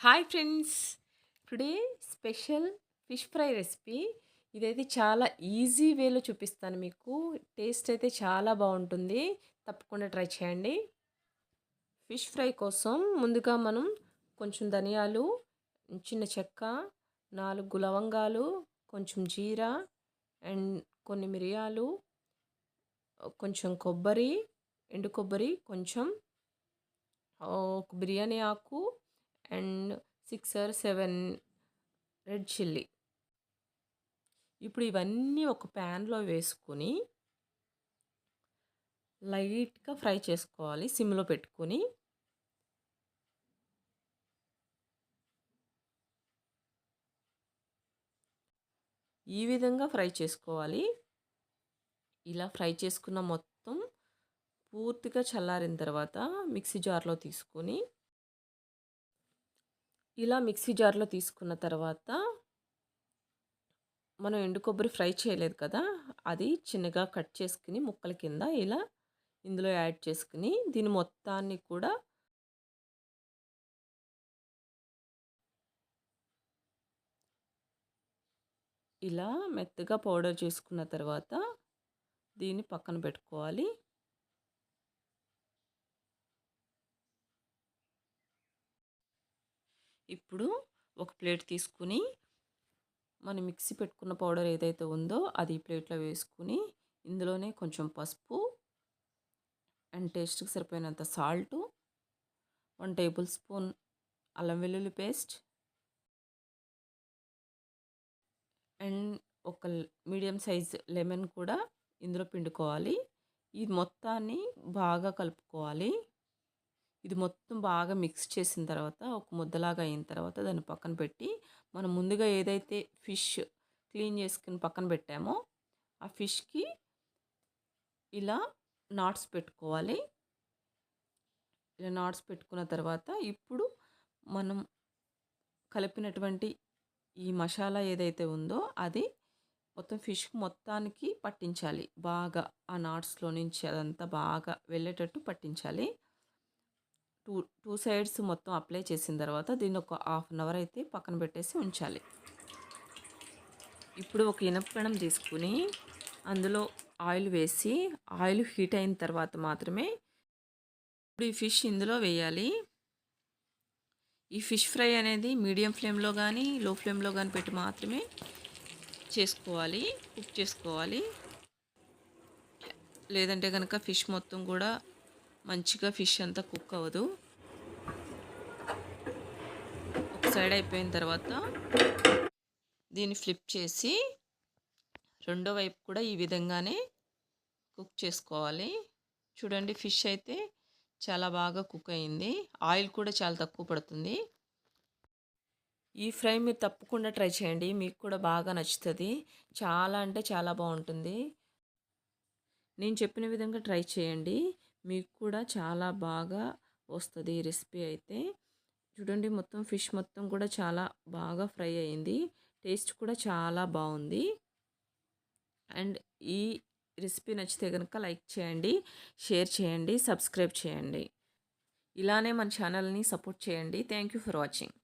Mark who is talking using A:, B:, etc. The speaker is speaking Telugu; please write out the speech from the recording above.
A: Hi friends, today special fish fry recipe. ఇదైతే చాలా ఈజీ వేలో చూపిస్తాను మీకు. టేస్ట్ అయితే చాలా బాగుంటుంది. తప్పకుండా ట్రై చేయండి. ఫిష్ ఫ్రై కోసం ముందుగా మనం కొంచెం ధనియాలు, చిన్న చెక్క, 4 లవంగాలు, కొంచెం జీరా అండ్ కొన్ని మిరియాలు, కొంచెం కొబ్బరి, ఎండు కొబ్బరి, కొంచెం ఒక బిర్యానీ ఆకు అండ్ 6 or 7 రెడ్ చిల్లీ. ఇప్పుడు ఇవన్నీ ఒక ప్యాన్లో వేసుకొని లైట్గా ఫ్రై చేసుకోవాలి సిమ్లో పెట్టుకొని. ఈ విధంగా ఫ్రై చేసుకోవాలి. ఇలా ఫ్రై చేసుకున్న మొత్తం పూర్తిగా చల్లారిన తర్వాత మిక్సీ జార్లో తీసుకొని, ఇలా మిక్సీ జార్లో తీసుకున్న తర్వాత మనం ఎండు కొబ్బరి ఫ్రై చేయలేదు కదా, అది చిన్నగా కట్ చేసుకుని ముక్కల కింద ఇలా ఇందులో యాడ్ చేసుకుని దీని మొత్తాన్ని కూడా ఇలా మెత్తగా పౌడర్ చేసుకున్న తర్వాత దీన్ని పక్కన పెట్టుకోవాలి. ఇప్పుడు ఒక ప్లేట్ తీసుకుని మనం మిక్సీ పెట్టుకున్న పౌడర్ ఏదైతే ఉందో అది ప్లేట్లో వేసుకుని ఇందులోనే కొంచెం పసుపు అండ్ టేస్ట్కి సరిపోయినంత సాల్టు, 1 టేబుల్ స్పూన్ అల్లం వెల్లుల్లి పేస్ట్ అండ్ ఒక మీడియం సైజ్ లెమన్ కూడా ఇందులో పిండుకోవాలి. ఇది మొత్తాన్ని బాగా కలుపుకోవాలి. ఇది మొత్తం బాగా మిక్స్ చేసిన తర్వాత ఒక ముద్దలాగా అయిన తర్వాత దాన్ని పక్కన పెట్టి, మనం ముందుగా ఏదైతే ఫిష్ క్లీన్ చేసుకుని పక్కన పెట్టామో ఆ ఫిష్కి ఇలా నాట్స్ పెట్టుకోవాలి. ఇలా నాట్స్ పెట్టుకున్న తర్వాత ఇప్పుడు మనం కలిపినటువంటి ఈ మసాలా ఏదైతే ఉందో అది మొత్తం ఫిష్ మొత్తానికి పట్టించాలి. బాగా ఆ నాట్స్లో నుంచి అదంతా బాగా వెళ్ళేటట్టు పట్టించాలి. టూ సైడ్స్ మొత్తం అప్లై చేసిన తర్వాత దీన్ని ఒక హాఫ్ అన్ అవర్ అయితే పక్కన పెట్టేసి ఉంచాలి. ఇప్పుడు ఒక ఇనపపెనం తీసుకుని అందులో ఆయిల్ వేసి, ఆయిల్ హీట్ అయిన తర్వాత మాత్రమే ఇప్పుడు ఈ ఫిష్ ఇందులో వేయాలి. ఈ ఫిష్ ఫ్రై అనేది మీడియం ఫ్లేమ్లో కానీ లో ఫ్లేమ్లో కానీ పెట్టి మాత్రమే చేసుకోవాలి, కుక్ చేసుకోవాలి. లేదంటే కనుక ఫిష్ మొత్తం కూడా మంచిగా ఫిష్ అంతా కుక్ అవ్వదు. ఒక సైడ్ అయిపోయిన తర్వాత దీన్ని ఫ్లిప్ చేసి రెండో వైపు కూడా ఈ విధంగానే కుక్ చేసుకోవాలి. చూడండి, ఫిష్ అయితే చాలా బాగా కుక్ అయింది. ఆయిల్ కూడా చాలా తక్కువ పడుతుంది. ఈ ఫ్రై మీరు తప్పకుండా ట్రై చేయండి, మీకు కూడా బాగా నచ్చుతుంది. చాలా అంటే చాలా బాగుంటుంది. నేను చెప్పిన విధంగా ట్రై చేయండి, మీకు కూడా చాలా బాగా వస్తుంది ఈ రెసిపీ అయితే. చూడండి, మొత్తం ఫిష్ మొత్తం కూడా చాలా బాగా ఫ్రై అయింది. టేస్ట్ కూడా చాలా బాగుంది. అండ్ ఈ రెసిపీ నచ్చితే కనుక లైక్ చేయండి, షేర్ చేయండి, సబ్స్క్రైబ్ చేయండి. ఇలానే మన ఛానల్ని సపోర్ట్ చేయండి. Thank you for watching.